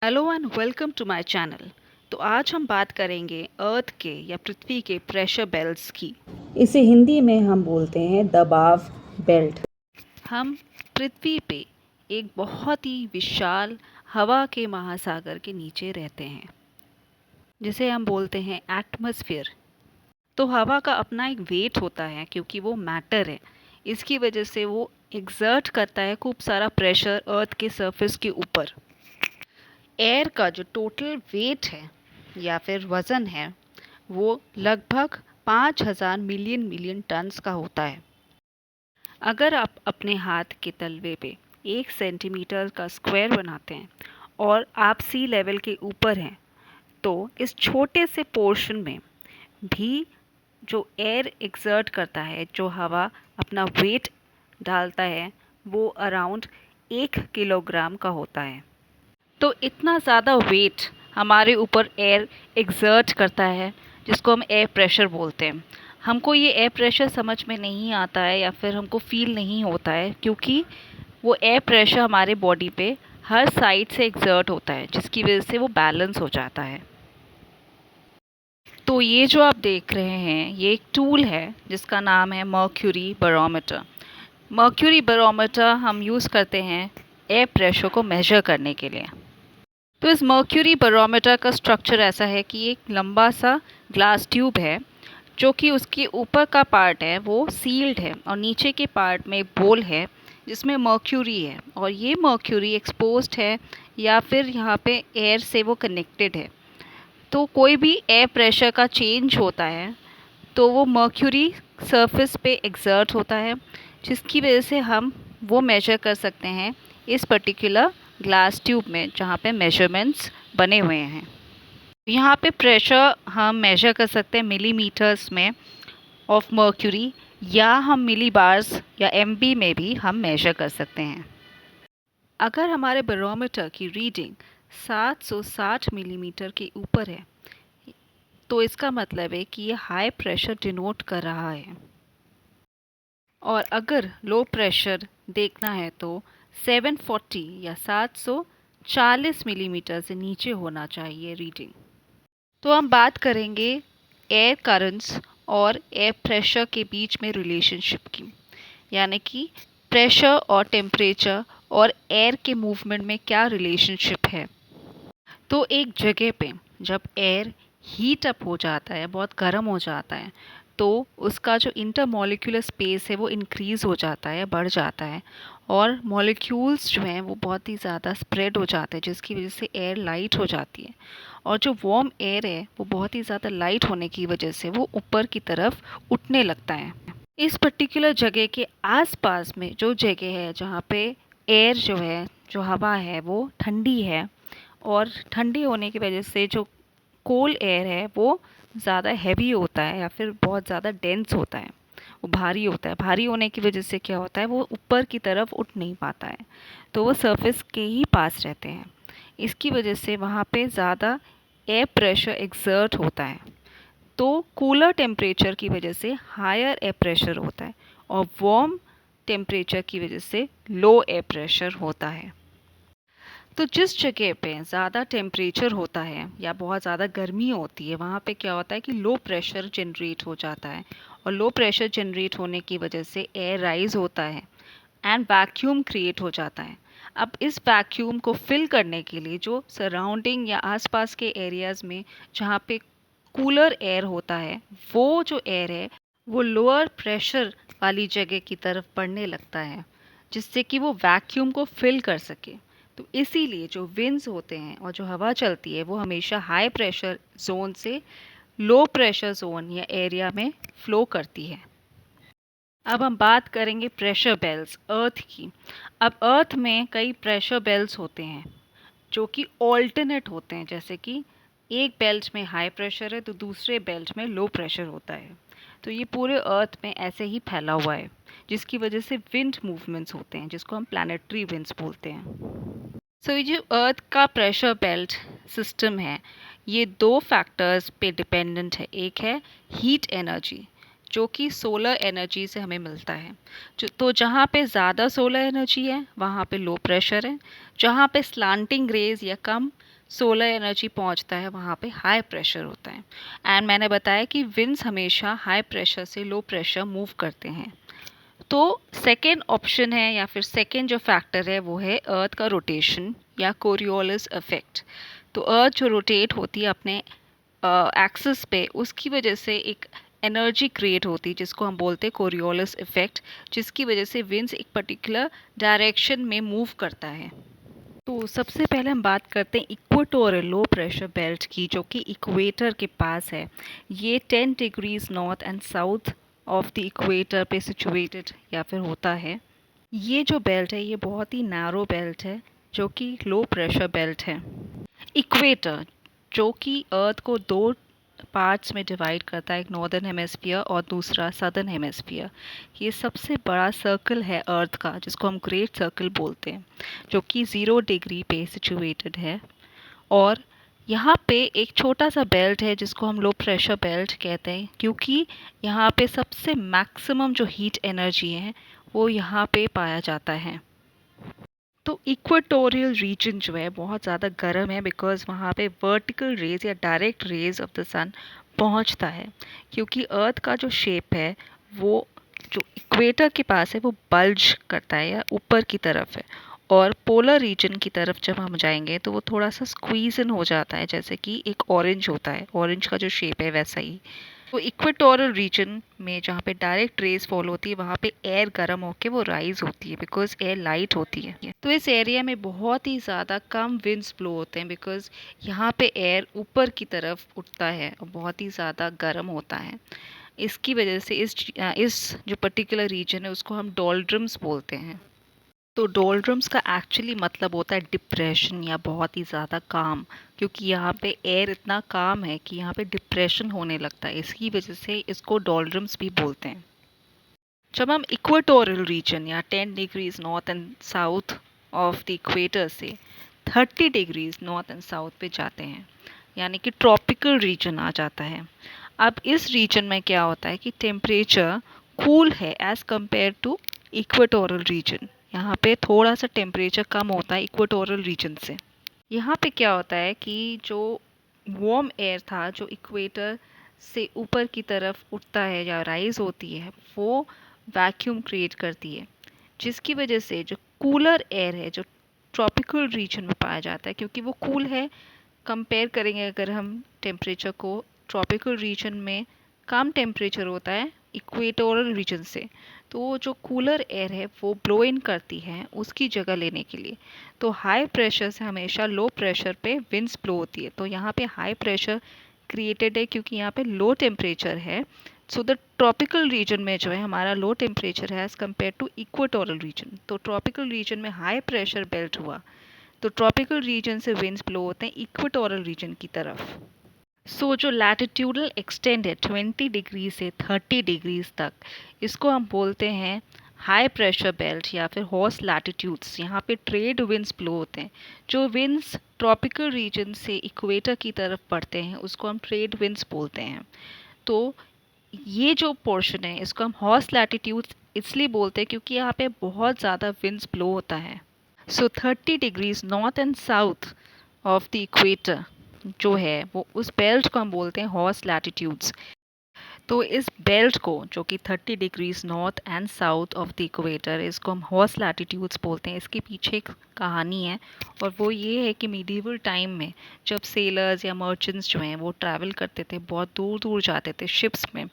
Hello and welcome to my channel. तो आज हम बात करेंगे अर्थ के या पृथ्वी के प्रेशर बेल्ट्स की। इसे हिंदी में हम बोलते हैं दबाव बेल्ट। हम पृथ्वी पे एक बहुत ही विशाल हवा के महासागर के नीचे रहते हैं, जिसे हम बोलते हैं एटमॉस्फेयर। तो हवा का अपना एक वेट होता है क्योंकि वो मैटर है। इसकी वजह से वो एक्सर्ट करता है खूब सारा प्रेशर अर्थ के सरफेस के ऊपर। एयर का जो टोटल वेट है या फिर वज़न है वो लगभग 5,000 मिलियन मिलियन टन्स का होता है। अगर आप अपने हाथ के तलवे पे 1 सेंटीमीटर का स्क्वायर बनाते हैं और आप सी लेवल के ऊपर हैं, तो इस छोटे से पोर्शन में भी जो एयर एक्सर्ट करता है, जो हवा अपना वेट डालता है, वो अराउंड 1 किलोग्राम का होता है। तो इतना ज़्यादा वेट हमारे ऊपर एयर एक्सर्ट करता है, जिसको हम एयर प्रेशर बोलते हैं। हमको ये एयर प्रेशर समझ में नहीं आता है या फिर हमको फील नहीं होता है, क्योंकि वो एयर प्रेशर हमारे बॉडी पे हर साइड से एक्सर्ट होता है, जिसकी वजह से वो बैलेंस हो जाता है। तो ये जो आप देख रहे हैं, ये एक टूल है जिसका नाम है मर्क्यूरी बैरोमीटर। मर्क्यूरी बैरोमीटर हम यूज़ करते हैं एयर प्रेशर को मेजर करने के लिए। तो इस मर्क्यूरी बैरोमीटर का स्ट्रक्चर ऐसा है कि एक लंबा सा ग्लास ट्यूब है, जो कि उसके ऊपर का पार्ट है वो सील्ड है और नीचे के पार्ट में एक बोल है जिसमें मर्क्यूरी है, और ये मर्क्यूरी एक्सपोज्ड है या फिर यहाँ पे एयर से वो कनेक्टेड है। तो कोई भी एयर प्रेशर का चेंज होता है तो वो मर्क्यूरी सरफेस पे एक्सर्ट होता है, जिसकी वजह से हम वो मेजर कर सकते हैं इस पर्टिकुलर ग्लास ट्यूब में, जहाँ पे मेजरमेंट्स बने हुए हैं। यहाँ पे प्रेशर हम मेजर कर सकते हैं मिलीमीटर्स में ऑफ मर्क्यूरी, या हम मिली बार्स या एमबी में भी हम मेजर कर सकते हैं। अगर हमारे बैरोमीटर की रीडिंग 760 मिलीमीटर के ऊपर है, तो इसका मतलब है कि ये हाई प्रेशर डिनोट कर रहा है। और अगर लो प्रेशर देखना है तो 740 या 740 मिलीमीटर से नीचे होना चाहिए रीडिंग। तो हम बात करेंगे एयर करंट्स और एयर प्रेशर के बीच में रिलेशनशिप की, यानी कि प्रेशर और टेम्परेचर और एयर के मूवमेंट में क्या रिलेशनशिप है। तो एक जगह पे जब एयर हीट अप हो जाता है, बहुत गर्म हो जाता है, तो उसका जो इंटरमॉलिक्यूलर स्पेस है वो इंक्रीज़ हो जाता है, बढ़ जाता है, और मॉलिक्यूल्स जो हैं वो बहुत ही ज़्यादा स्प्रेड हो जाते हैं, जिसकी वजह से एयर लाइट हो जाती है। और जो वार्म एयर है वो बहुत ही ज़्यादा लाइट होने की वजह से वो ऊपर की तरफ उठने लगता है। इस पर्टिकुलर जगह के आसपास में जो जगह है जहाँ पे एयर जो है, जो हवा है वो ठंडी है, और ठंडी होने की वजह से जो कोल्ड एयर है वो ज़्यादा हैवी होता है या फिर बहुत ज़्यादा डेंस होता है, वो भारी होता है। भारी होने की वजह से क्या होता है, वो ऊपर की तरफ उठ नहीं पाता है, तो वो सरफेस के ही पास रहते हैं। इसकी वजह से वहाँ पे ज़्यादा एयर प्रेशर एक्सर्ट होता है, तो कूलर टेम्परेचर की वजह से हायर एयर प्रेशर होता है, और वार्म टेम्परेचर की वजह से लो एयर प्रेशर होता है। तो जिस जगह पे ज़्यादा टेम्परेचर होता है या बहुत ज़्यादा गर्मी होती है, वहाँ पे क्या होता है कि लो प्रेशर जनरेट हो जाता है, और लो प्रेशर जनरेट होने की वजह से एयर राइज होता है एंड वैक्यूम क्रिएट हो जाता है। अब इस वैक्यूम को फिल करने के लिए जो सराउंडिंग या आसपास के एरियाज़ में जहाँ पे कूलर एयर होता है, वो जो एयर है वो लोअर प्रेशर वाली जगह की तरफ बढ़ने लगता है, जिससे कि वो वैक्यूम को फिल कर सके। तो इसीलिए जो विंड्स होते हैं और जो हवा चलती है वो हमेशा हाई प्रेशर जोन से लो प्रेशर जोन या एरिया में फ्लो करती है। अब हम बात करेंगे प्रेशर बेल्ट्स अर्थ की। अब अर्थ में कई प्रेशर बेल्ट्स होते हैं जो कि ऑल्टरनेट होते हैं, जैसे कि एक बेल्ट में हाई प्रेशर है तो दूसरे बेल्ट में लो प्रेशर होता है। तो ये पूरे अर्थ में ऐसे ही फैला हुआ है, जिसकी वजह से विंड मूवमेंट्स होते हैं, जिसको हम प्लानिटरी विंड्स बोलते हैं। सो ये जो अर्थ का प्रेशर बेल्ट सिस्टम है, ये दो फैक्टर्स पे डिपेंडेंट है। एक है हीट एनर्जी, जो कि सोलर एनर्जी से हमें मिलता है। तो जहाँ पे ज़्यादा सोलर एनर्जी है वहाँ पे लो प्रेशर है, जहाँ पे स्लांटिंग रेज या कम सोलर एनर्जी पहुंचता है वहाँ पे हाई प्रेशर होता है। एंड मैंने बताया कि विंड्स हमेशा हाई प्रेशर से लो प्रेशर मूव करते हैं। तो सेकेंड ऑप्शन है या फिर सेकेंड जो फैक्टर है वो है अर्थ का रोटेशन या कोरियोलिस इफेक्ट। तो अर्थ जो रोटेट होती है अपने एक्सिस पे, उसकी वजह से एक एनर्जी क्रिएट होती है जिसको हम बोलते हैं कोरियोलिस इफेक्ट, जिसकी वजह से विंड्स एक पर्टिकुलर डायरेक्शन में मूव करता है। तो सबसे पहले हम बात करते हैं इक्वेटोरियल लो प्रेशर बेल्ट की, जो कि इक्वेटर के पास है। ये 10 degrees north and south of the equator पे सिचुएटेड या फिर होता है। ये जो बेल्ट है ये बहुत ही नैरो बेल्ट है, जो कि लो प्रेशर बेल्ट है। इक्वेटर जो कि अर्थ को दो पार्ट्स में डिवाइड करता है, एक नॉर्दर्न हेमिस्फीयर और दूसरा सदर्न हेमिस्फीयर। ये सबसे बड़ा सर्कल है अर्थ का, जिसको हम ग्रेट सर्कल बोलते हैं, जो कि 0 डिग्री पे सिचुएटेड है। और यहाँ पे एक छोटा सा बेल्ट है जिसको हम लो प्रेशर बेल्ट कहते हैं, क्योंकि यहाँ पे सबसे मैक्सिमम जो हीट एनर्जी है वो यहाँ पे पाया जाता है। तो इक्वेटोरियल रीजन जो है बहुत ज़्यादा गर्म है, बिकॉज़ वहाँ पे वर्टिकल रेज या डायरेक्ट रेज ऑफ द सन पहुँचता है, क्योंकि अर्थ का जो शेप है वो जो इक्वेटर के पास है वो बल्ज करता है या ऊपर की तरफ है। और पोलर रीजन की तरफ जब हम जाएंगे तो वो थोड़ा सा स्क्वीज इन हो जाता है, जैसे कि एक ऑरेंज होता है, ऑरेंज का जो शेप है वैसा ही। तो इक्वेटोरियल रीजन में जहाँ पे डायरेक्ट रेज फॉल होती है वहाँ पे एयर गर्म होके वो राइज होती है, बिकॉज एयर लाइट होती है। तो इस एरिया में बहुत ही ज़्यादा कम विंड्स ब्लो होते हैं, बिकॉज यहाँ पे एयर ऊपर की तरफ उठता है और बहुत ही ज़्यादा गर्म होता है। इसकी वजह से इस जो पर्टिकुलर रीजन है उसको हम डोल्ड्रम्स बोलते हैं। तो डोल्ड्रम्स का एक्चुअली मतलब होता है डिप्रेशन या बहुत ही ज़्यादा काम, क्योंकि यहाँ पे एयर इतना काम है कि यहाँ पे डिप्रेशन होने लगता है, इसकी वजह से इसको डोल्ड्रम्स भी बोलते हैं। जब हम इक्वेटोरियल रीजन या 10 degrees north and south of the equator से 30 डिग्रीज नॉर्थ एंड साउथ पे जाते हैं, यानी कि ट्रॉपिकल रीजन आ जाता है। अब इस रीजन में क्या होता है कि टेम्परेचर कूल है as compare to equatorial region. यहाँ पे थोड़ा सा टेम्परेचर कम होता है इक्वेटोरियल रीजन से। यहाँ पे क्या होता है कि जो वार्म एयर था जो इक्वेटर से ऊपर की तरफ उठता है या राइज होती है, वो वैक्यूम क्रिएट करती है, जिसकी वजह से जो कूलर एयर है जो ट्रॉपिकल रीजन में पाया जाता है, क्योंकि वो कूल है। कंपेयर करेंगे अगर हम टेम्परेचर को, ट्रॉपिकल रीजन में कम टेम्परेचर होता है इक्वेटोरियल रीजन से, तो जो कूलर एयर है वो ब्लो इन करती है उसकी जगह लेने के लिए। तो हाई प्रेशर से हमेशा लो प्रेशर पे विंड्स ब्लो होती है। तो यहाँ पे हाई प्रेशर क्रिएटेड है क्योंकि यहाँ पे लो टेम्परेचर है। सो द ट्रॉपिकल रीजन में जो है हमारा लो टेम्परेचर है as compare to equatorial region. तो ट्रॉपिकल रीजन में हाई प्रेशर बेल्ट हुआ, तो ट्रॉपिकल रीजन से विंड्स ब्लो होते हैं इक्वेटोरियल रीजन की तरफ। सो जो लैटिट्यूडल एक्सटेंड है 20 डिग्री से 30 डिग्रीज तक, इसको हम बोलते हैं हाई प्रेशर बेल्ट या फिर हॉर्स लैटिट्यूड्स। यहाँ पे ट्रेड विंड्स ब्लो होते हैं। जो विंड्स ट्रॉपिकल रीजन से इक्वेटर की तरफ बढ़ते हैं उसको हम ट्रेड विंड्स बोलते हैं। तो ये जो पोर्शन है इसको हम हॉर्स लैटिट्यूड्स इसलिए बोलते हैं क्योंकि यहाँ पे बहुत ज़्यादा विंड्स ब्लो होता है। सो 30 degrees north and south of the equator जो है वो उस बेल्ट को हम बोलते हैं हॉर्स लैटिट्यूड्स। तो इस बेल्ट को जो कि 30 degrees north and south of the equator, इसको हम हॉर्स लैटिट्यूड्स बोलते हैं। इसके पीछे एक कहानी है और वो ये है कि मिडीवल टाइम में जब सेलर्स या मर्चेंट्स जो हैं वो ट्रैवल करते थे, बहुत दूर दूर जाते थे शिप्स में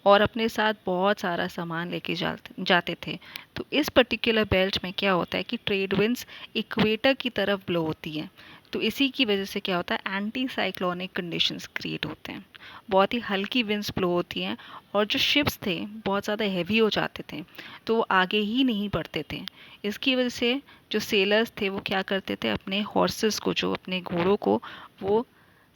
और अपने साथ बहुत सारा सामान लेके जाते थे, तो इस पर्टिकुलर बेल्ट में क्या होता है कि ट्रेड विंड्स इक्वेटर की तरफ ब्लो होती हैं। तो इसी की वजह से क्या होता है, एंटी साइक्लोनिक कंडीशंस क्रिएट होते हैं। बहुत ही हल्की विंड्स ब्लो होती हैं और जो शिप्स थे बहुत ज़्यादा हैवी हो जाते थे, तो वो आगे ही नहीं बढ़ते थे। इसकी वजह से जो सेलर्स थे वो क्या करते थे, अपने हॉर्सेस को, जो अपने घोड़ों को, वो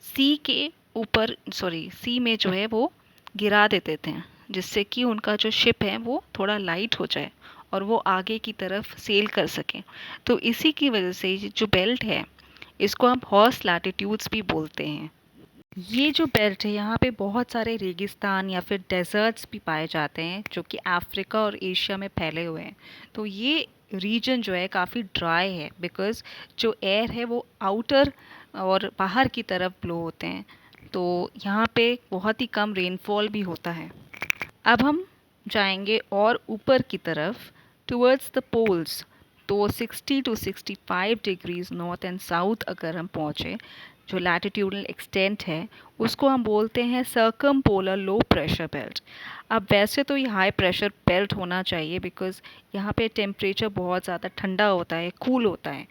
सी के ऊपर, सी में जो है वो गिरा देते थे, जिससे कि उनका जो शिप है वो थोड़ा लाइट हो जाए और वो आगे की तरफ सेल कर सकें। तो इसी की वजह से ये जो बेल्ट है इसको हम हॉर्स लैटिट्यूड्स भी बोलते हैं। ये जो बेल्ट है यहाँ पे बहुत सारे रेगिस्तान या फिर डेजर्ट्स भी पाए जाते हैं, जो कि अफ्रीका और एशिया में फैले हुए हैं। तो ये रीजन जो है काफ़ी ड्राई है, बिकॉज़ जो एयर है वो आउटर और बाहर की तरफ ब्लो होते हैं, तो यहाँ पे बहुत ही कम रेनफॉल भी होता है। अब हम जाएंगे और ऊपर की तरफ टुवर्ड्स द पोल्स, तो 60 to 65 degrees north and south अगर हम पहुँचे, जो लैटिट्यूडल एक्सटेंट है उसको हम बोलते हैं सर्कमपोलर लो प्रेशर बेल्ट। अब वैसे तो ये हाई प्रेशर बेल्ट होना चाहिए बिकॉज़ यहाँ पे टेम्परेचर बहुत ज़्यादा ठंडा होता है, कूल होता है।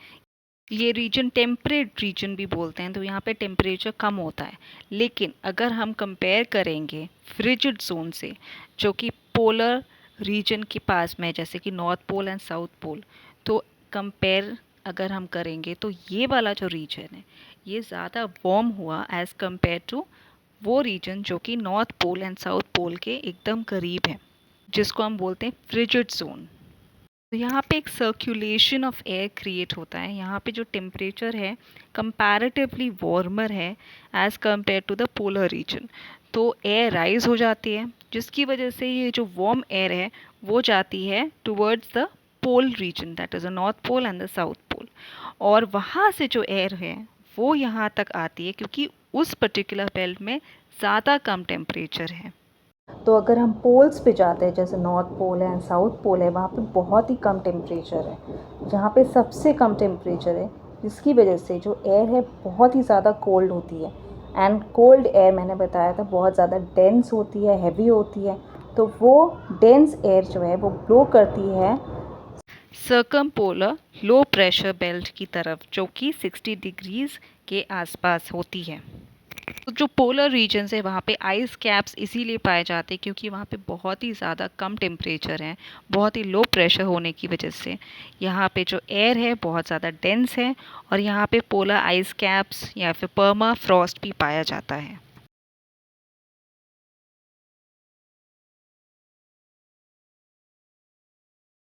ये रीजन टेम्परेट रीजन भी बोलते हैं, तो यहाँ पे टेम्परेचर कम होता है। लेकिन अगर हम कंपेयर करेंगे फ्रिजिड जोन से, जो कि पोलर रीजन के पास में है, जैसे कि north pole and south pole, तो कंपेयर अगर हम करेंगे तो ये वाला जो रीजन है ये ज़्यादा वार्म हुआ एज़ कंपेयर टू वो रीजन जो कि north pole and south pole के एकदम करीब है, जिसको हम बोलते हैं फ्रिजिड जोन। तो यहाँ पे एक सर्कुलेशन ऑफ एयर क्रिएट होता है। यहाँ पे जो टेम्परेचर है कंपैरेटिवली वार्मर है as compare to the polar region, तो एयर राइज हो जाती है, जिसकी वजह से ये जो वार्म एयर है वो जाती है towards the pole region, that is the north pole and the south pole, और वहाँ से जो एयर है वो यहाँ तक आती है क्योंकि उस पर्टिकुलर बेल्ट में ज़्यादा कम टेम्परेचर है। तो अगर हम पोल्स पे जाते हैं, जैसे नॉर्थ पोल है एंड साउथ पोल है, वहाँ पे बहुत ही कम टेम्परेचर है, जहाँ पे सबसे कम टेम्परेचर है, जिसकी वजह से जो एयर है बहुत ही ज़्यादा कोल्ड होती है। एंड कोल्ड एयर मैंने बताया था बहुत ज़्यादा डेंस होती है, हैवी होती है, तो वो डेंस एयर जो है वो ब्लो करती है सर्कमपोलर लो प्रेशर बेल्ट की तरफ, जो कि 60 डिग्रीज़ के आसपास होती है। तो जो पोलर रीजन्स है वहाँ पे आइस कैप्स इसीलिए पाए जाते हैं क्योंकि वहाँ पे बहुत ही ज़्यादा कम टेम्परेचर है, बहुत ही लो प्रेशर होने की वजह से यहाँ पे जो एयर है बहुत ज़्यादा डेंस है, और यहाँ पे पोलर आइस कैप्स या फिर पर्मा फ्रॉस्ट भी पाया जाता है।